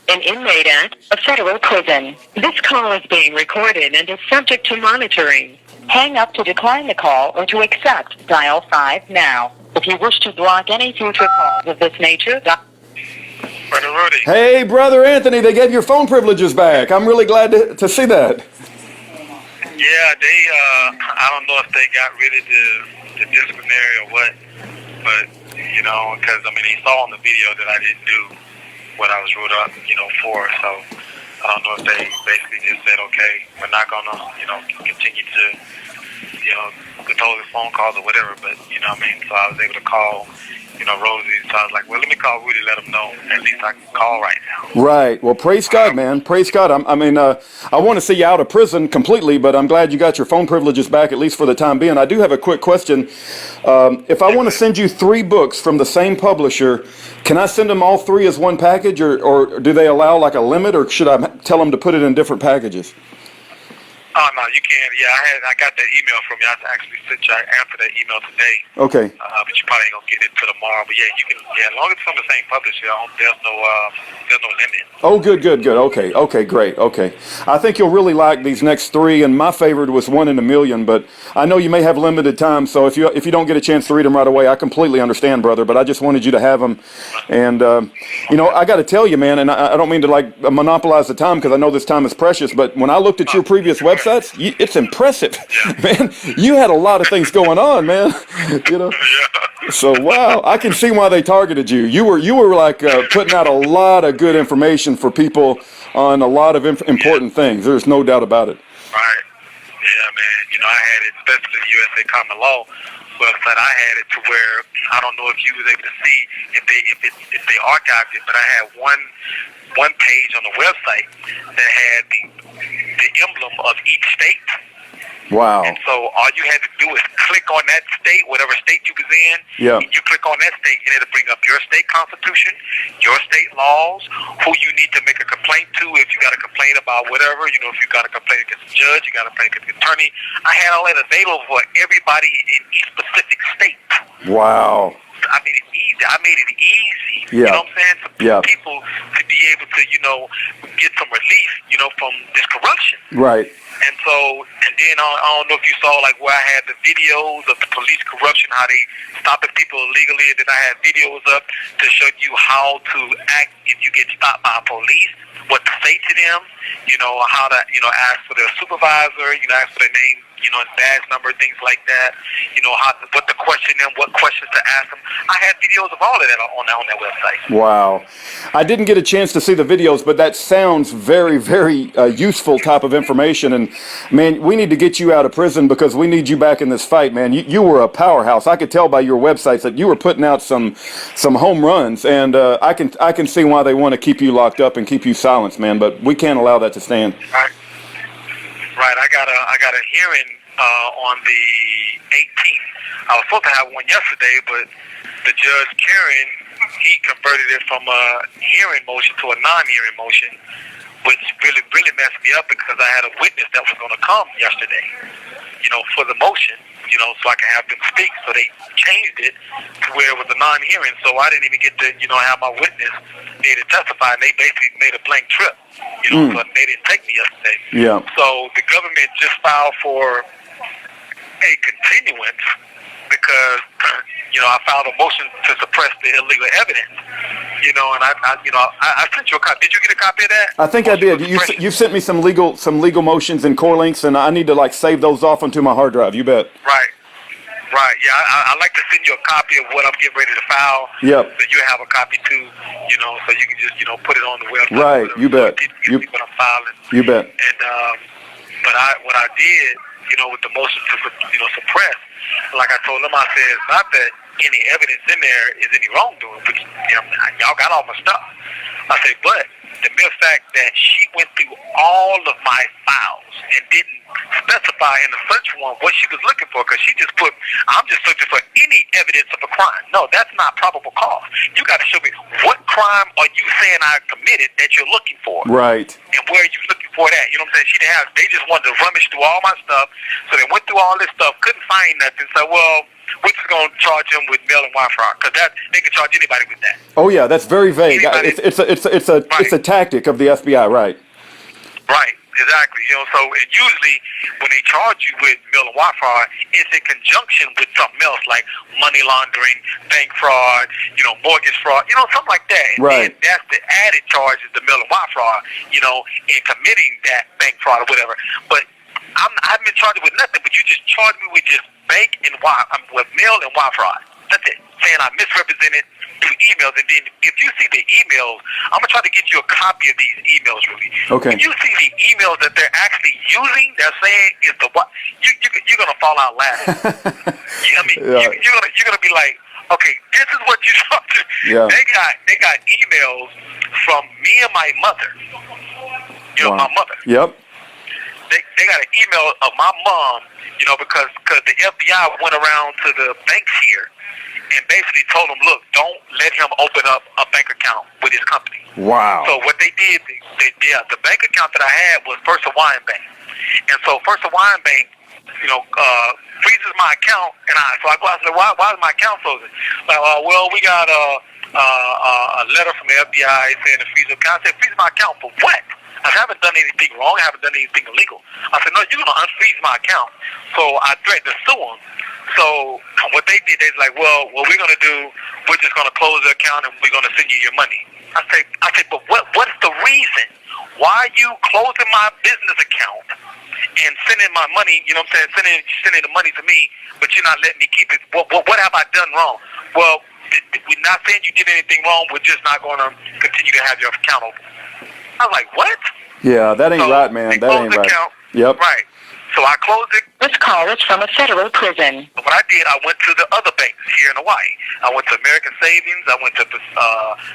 an inmate at a federal prison. This call is being recorded and is subject to monitoring. Hang up to decline the call or to accept. Dial 5 now. If you wish to block any future calls of this nature, Brother Rudy. Hey, Brother Anthony, they gave your phone privileges back. I'm really glad to see that. Yeah, they, I don't know if they got rid of the disciplinary or what, but, you know, because, I mean, he saw on the video that I didn't do what I was ruled up, you know, for, so I don't know if they basically just said, okay, we're not going to, you know, continue to, you know, control his phone calls or whatever, but, you know what I mean, so I was able to call, you know, Rosie, so I was like, well, let me call Rudy, let him know, at least I can call right now. Right. Well, praise God, man. Praise God. I want to see you out of prison completely, but I'm glad you got your phone privileges back, at least for the time being. I do have a quick question. If I want to send you 3 books from the same publisher, can I send them all 3 as one package, or do they allow like a limit, or should I tell them to put it in different packages? Oh, no, you can. Yeah, I got that email from you. I actually sent you answer that email today. Okay. But you probably ain't gonna get it till tomorrow. But yeah, you can. Yeah, as long as it's from the same publisher, there's no limit. Oh, good. Okay, great. Okay. I think you'll really like these next 3, and my favorite was 1 in a Million. But I know you may have limited time, so if you don't get a chance to read them right away, I completely understand, brother. But I just wanted you to have them, and you know, I got to tell you, man, and I don't mean to like monopolize the time because I know this time is precious. But when I looked at your previous website, it's impressive, man. You had a lot of things going on, man. You know, so wow, I can see why they targeted you. You were like putting out a lot of good information for people on a lot of important things. There's no doubt about it. Right. Yeah, man. You know, I had it, especially the USA Common Law website. I had it to where I don't know if you was able to see if they archived it, but I had one page on the website that had the emblem of each state. Wow. And so all you had to do is click on that state, whatever state you was in. Yeah. You click on that state, and it'll bring up your state constitution, your state laws, who you need to make a complaint to if you got a complaint about whatever. You know, if you got a complaint against the judge, you got a complaint against the attorney. I had all that available for everybody in each specific state. Wow. I made it easy. Yeah. You know what I'm saying? For Yeah. people to be able to, you know, get some relief, you know, from this corruption. Right. And so, and then I don't know if you saw like where I had the videos of the police corruption, how they stopping people illegally, and then I had videos up to show you how to act if you get stopped by police, what to say to them, you know, how to, you know, ask for their supervisor, you know, ask for their name, you know, and badge number, things like that, you know, what to question them, what questions to ask them. I had videos of all of that on that website. Wow. I didn't get a chance to see the videos, but that sounds very, very useful type of information. And, man, we need to get you out of prison because we need you back in this fight, man. You were a powerhouse. I could tell by your websites that you were putting out some home runs, and I can see why they want to keep you locked up and keep you silenced, man, but we can't allow that to stand. Right. I got a hearing on the 18th. I was supposed to have one yesterday, but the judge, Karen, he converted it from a hearing motion to a non-hearing motion, which really messed me up because I had a witness that was going to come yesterday, you know, for the motion, you know, so I can have them speak. So they changed it to where it was a non-hearing. So I didn't even get to, you know, have my witness there to testify. And they basically made a blank trip, you know, so they didn't take me yesterday. Yeah. So the government just filed for a continuance because, you know, I filed a motion to suppress the illegal evidence, you know, and I sent you a copy. Did you get a copy of that? I think I did. You sent me some legal motions and core links, and I need to like save those off onto my hard drive. You bet. Right. Yeah, I'd like to send you a copy of what I'm getting ready to file. Yep. So you have a copy too, you know, so you can just, you know, put it on the website. Right. You bet. You what I'm filing. You bet. And but what I did, you know, with the motion to, you know, suppress, like I told them, I said, it's not that any evidence in there is any wrongdoing, but, you know, y'all got all my stuff. I said, but the mere fact that she went through all of my files and didn't specify in the search warrant what she was looking for, because she just put, I'm just looking for any evidence of a crime. No, that's not probable cause. You got to show me what crime are you saying I committed that you're looking for. Right. And where are you looking for that? You know what I'm saying? They just wanted to rummage through all my stuff. So they went through all this stuff, couldn't find nothing. So, well, we're just going to charge them with mail and wire fraud, because they can charge anybody with that. Oh yeah, that's very vague. It's a tactic of the FBI, right? Right, exactly. So and usually when they charge you with mail and wire fraud, it's in conjunction with something else like money laundering, bank fraud, mortgage fraud, something like that. Right. And that's the added charge is the mail and wire fraud, in committing that bank fraud or whatever. But I haven't been charged with nothing, but you just charged me with just bank and wire, with mail and wire fraud. That's it. Saying I misrepresented through emails, and then if you see the emails, I'm gonna try to get you a copy of these emails, Rudy. Okay. If you see the emails that they're actually using, they're saying is the what you're gonna fall out laughing. Yeah. You're gonna be like, okay, this is what you talked to. Yeah. They got emails from me and my mother. Wow. My mother. Yep. They got an email of my mom, because the FBI went around to the banks here and basically told them, look, don't let him open up a bank account with his company. Wow. So what they did, the bank account that I had was First Hawaiian Bank. And so First Hawaiian Bank, freezes my account, and I go out and say, why is my account frozen? Like, well, we got a letter from the FBI saying to freeze the account. I said, freeze my account for what? I haven't done anything wrong. I haven't done anything illegal. I said, no, you're going to unfreeze my account. So I threatened to sue them. So what they did, they was like, well, what we're going to do, we're just going to close the account and we're going to send you your money. I said, but what's the reason? Why are you closing my business account and sending my money, sending the money to me, but you're not letting me keep it? What have I done wrong? Well, we're not saying you did anything wrong. We're just not going to continue to have your account open. I was like, what? Yeah, that ain't right, man. That ain't right. Account. Yep. Right. So I closed it. This call is from a federal prison. What I did, I went to the other banks here in Hawaii. I went to American Savings. I went to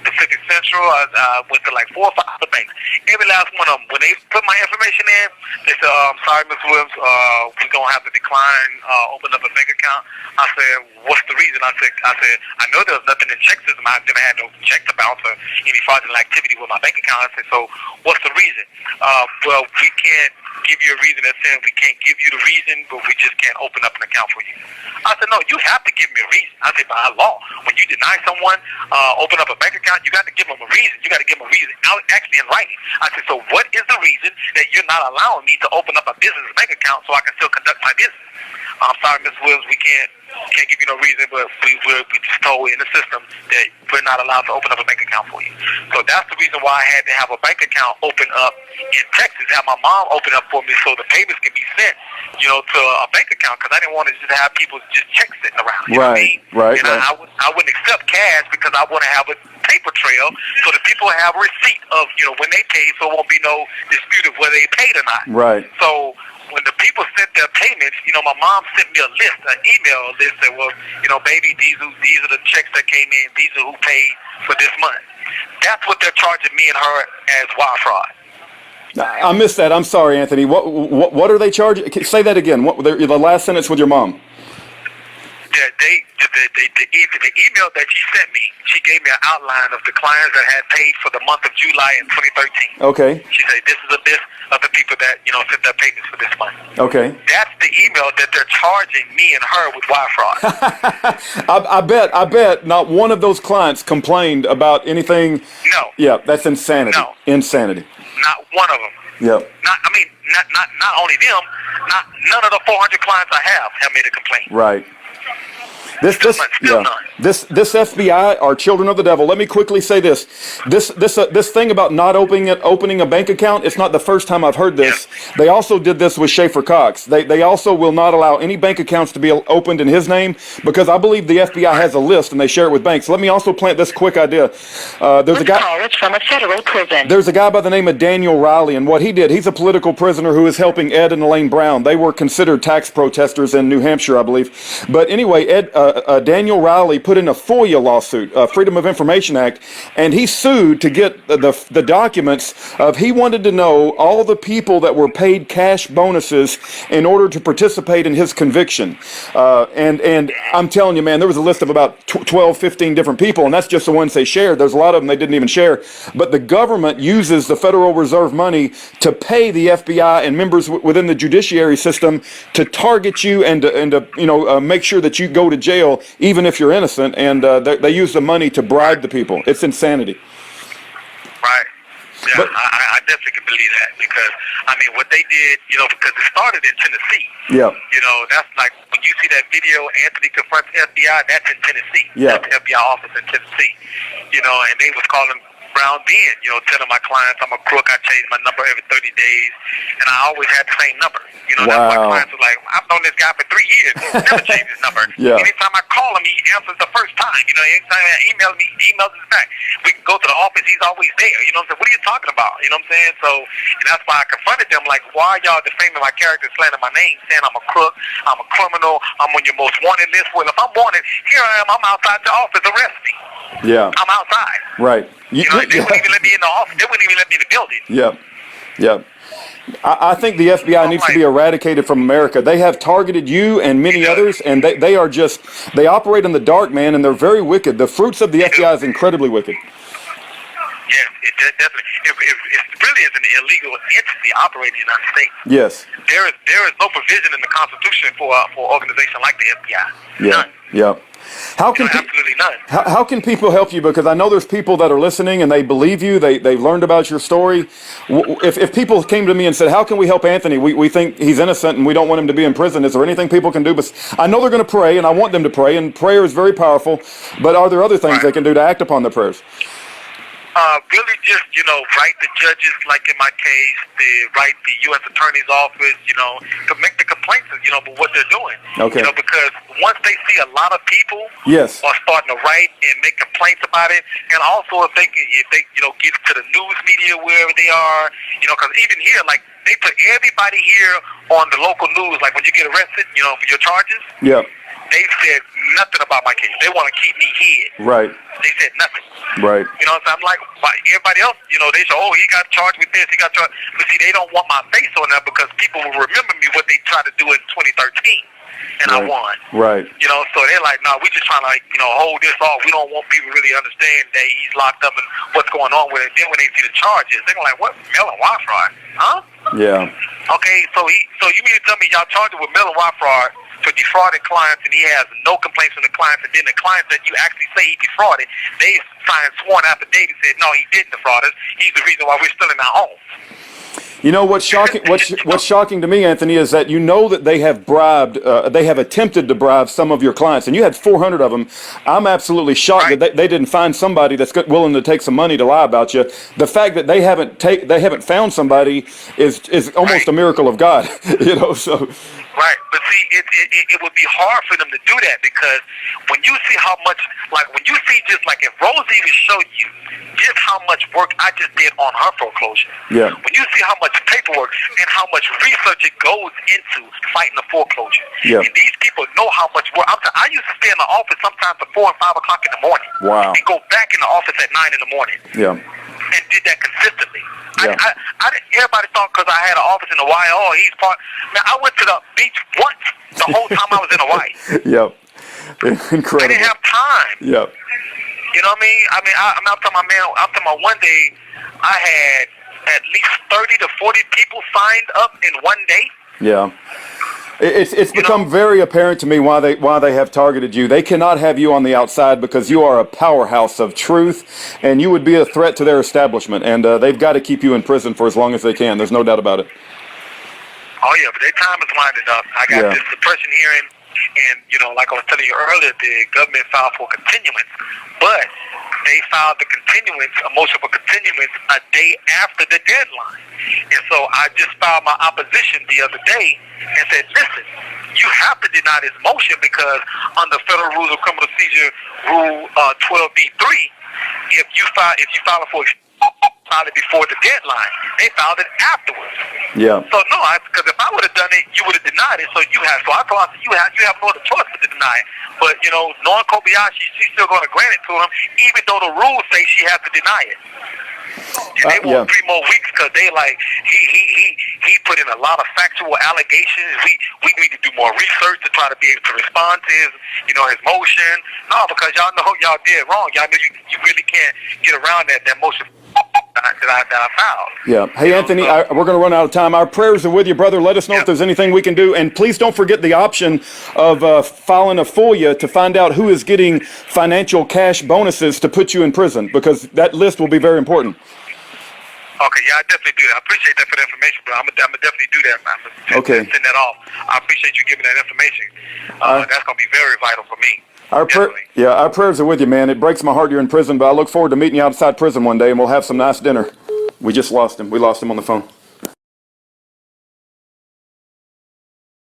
Pacific Central. I went to like 4 or 5 other banks. Every last one of them, when they put my information in, they said, I'm sorry, Ms. Williams, we're going to have to decline, open up a bank account. I said, what's the reason? I said, I know there was nothing in check system. I've never had no check to bounce or any fraudulent activity with my bank account. I said, so what's the reason? Well, we can't give you a reason that saying we can't give you the reason, but we just can't open up an account for you. I said, no, you have to give me a reason. I said, by law, when you deny someone open up a bank account, you got to give them a reason. You got to give them a reason, actually in writing. I said, so what is the reason that you're not allowing me to open up a business bank account so I can still conduct my business? I'm sorry, Ms. Wills, we can't give you no reason, but we just told in the system that we're not allowed to open up a bank account for you. So that's the reason why I had to have a bank account open up in Texas, have my mom open up for me so the payments can be sent, to a bank account, because I didn't want to just have people just checks sitting around. You know what I mean? Right. And I wouldn't accept cash because I want to have a paper trail so that people have a receipt of, when they paid, so it won't be no dispute of whether they paid or not. Right. So when the people sent their payments, my mom sent me a list, an email list that was, baby, these are the checks that came in. These are who paid for this month. That's what they're charging me and her as wire fraud. I missed that. I'm sorry, Anthony. What are they charging? Say that again. The last sentence with your mom. The email that she sent me, she gave me an outline of the clients that had paid for the month of July in 2013. Okay. She said, this is a list of the people that, sent their payments for this month. Okay. That's the email that they're charging me and her with wire fraud. I bet not one of those clients complained about anything. No. Yeah, that's insanity. No. Insanity. Not one of them. Yep. Not only them, none of the 400 clients I have made a complaint. Right. This FBI are children of the devil. Let me quickly say this. This thing about not opening a bank account, it's not the first time I've heard this. Yeah. They also did this with Schaefer Cox. They also will not allow any bank accounts to be opened in his name because I believe the FBI has a list and they share it with banks. Let me also plant this quick idea. There's a guy. Call is from a federal prison. There's a guy by the name of Daniel Riley, and what he did, he's a political prisoner who is helping Ed and Elaine Brown. They were considered tax protesters in New Hampshire, I believe. But anyway, Daniel Riley put in a FOIA lawsuit, Freedom of Information Act, and he sued to get the documents of he wanted to know all the people that were paid cash bonuses in order to participate in his conviction. And I'm telling you, man, there was a list of about 12, 15 different people, and that's just the ones they shared. There's a lot of them they didn't even share. But the government uses the Federal Reserve money to pay the FBI and members within the judiciary system to target you and to make sure that you go to jail even if you're innocent. And they use the money to bribe the people. It's insanity. Right. Yeah, but I definitely can believe that because, what they did, because it started in Tennessee. Yeah. That's like when you see that video, Anthony confronts FBI, that's in Tennessee. Yeah. That's the FBI office in Tennessee. And they was calling Brown Ben, telling my clients I'm a crook, I change my number every 30 days, and I always had the same number. That's why clients was like, I've known this guy for 3 years, never changed his number. Yeah. Anytime I call him, he answers the first time. Anytime I email me, he emails us back. We can go to the office, he's always there. What are you talking about? You know what I'm saying? So, and that's why I confronted them, like, why y'all defaming my character, slandering my name, saying I'm a crook, I'm a criminal, I'm on your most wanted list. Well, if I'm wanted, here I am, I'm outside the office, arrest me. Yeah. I'm outside. Right. They wouldn't even let me in the office. They wouldn't even let me in the building. Yeah. Yeah. I think the FBI needs to be eradicated from America. They have targeted you and many others, and they operate in the dark, man, and they're very wicked. The fruits of the FBI is incredibly wicked. Yes, it definitely. It really is an illegal entity operating in the United States. Yes. There is no provision in the Constitution for an organization like the FBI. Yeah. None. Yeah. Absolutely none. How can people help you? Because I know there's people that are listening and they believe you. They've learned about your story. If people came to me and said, "How can we help Anthony? We think he's innocent and we don't want him to be in prison." Is there anything people can do? But I know they're going to pray, and I want them to pray, and prayer is very powerful. But are there other things they can do to act upon the prayers? Really just, write the judges, like in my case, write the U.S. Attorney's Office, to make the complaints, about what they're doing. Okay. Because once they see a lot of people Yes. are starting to write and make complaints about it, and also if they get it to the news media wherever they are, because even here, like, they put everybody here on the local news, like when you get arrested, for your charges. Yeah. They said nothing about my case. They want to keep me hid. Right. They said nothing. Right. So I'm like, everybody else, they say, oh, he got charged with this, he got charged. But see, they don't want my face on that because people will remember me what they tried to do in 2013, and I won. Right. So they're like, no, we just trying to, hold this off. We don't want people to really understand that he's locked up and what's going on with it. Then when they see the charges, they're like, what, mail and wire fraud? Huh? Yeah. Okay, so you mean to tell me y'all charged him with mail and wire fraud for defrauding clients, and he has no complaints from the clients, and then the clients that you actually say he defrauded, they signed sworn affidavit said, no, he didn't defraud us. He's the reason why we're still in our home. What's shocking to me, Anthony, is that that they have bribed, they have attempted to bribe some of your clients, and you had 400 of them. I'm absolutely shocked that they didn't find somebody that's willing to take some money to lie about you. The fact that they haven't found somebody is almost a miracle of God. So. Right, but see, it would be hard for them to do that because when you see how much, like when you see just like if Rosie would show you just how much work I just did on her foreclosure. Yeah. When you see how much paperwork and how much research it goes into fighting the foreclosure. Yeah. And these people know how much work. I used to stay in the office sometimes at 4 and 5 o'clock in the morning. Wow. And go back in the office at 9 in the morning. Yeah. And did that consistently. Yeah. Everybody thought because I had an office in Hawaii, he's part. Man, I went to the beach once the whole time I was in Hawaii. Yep. Incredible. I didn't have time. Yep. You know what I mean? I'm talking about one day I had at least 30 to 40 people signed up in one day. Yeah. It's become very apparent to me why they have targeted you. They cannot have you on the outside because you are a powerhouse of truth, and you would be a threat to their establishment. And they've got to keep you in prison for as long as they can. There's no doubt about it. Oh yeah, but their time is winding up. I got this suppression hearing, and like I was telling you earlier, the government filed for continuance, but they filed the continuance, a motion for continuance, a day after the deadline. And so I just filed my opposition the other day and said, listen, you have to deny this motion because under Federal Rules of Criminal Procedure Rule 12B3, if you file it for filed it before the deadline. They filed it afterwards. Yeah. So no, because if I would have done it, you would have denied it. So you have. So I thought you have no other choice but to deny it. But knowing Kobayashi, she's still going to grant it to him, even though the rules say she has to deny it. And they want 3 more weeks because they like he put in a lot of factual allegations. We need to do more research to try to be able to respond to his motion. No, because y'all know y'all did wrong. Y'all know you really can't get around that motion that I filed. Yeah. Hey, Anthony, we're going to run out of time. Our prayers are with you, brother. Let us know if there's anything we can do. And please don't forget the option of filing a FOIA to find out who is getting financial cash bonuses to put you in prison, because that list will be very important. Okay, yeah, I definitely do that. I appreciate that for the information, bro. I'm gonna definitely do that, man. Okay. Send that off. I appreciate you giving that information. That's gonna be very vital for me. Our prayers are with you, man. It breaks my heart you're in prison, but I look forward to meeting you outside prison one day, and we'll have some nice dinner. We just lost him. We lost him on the phone.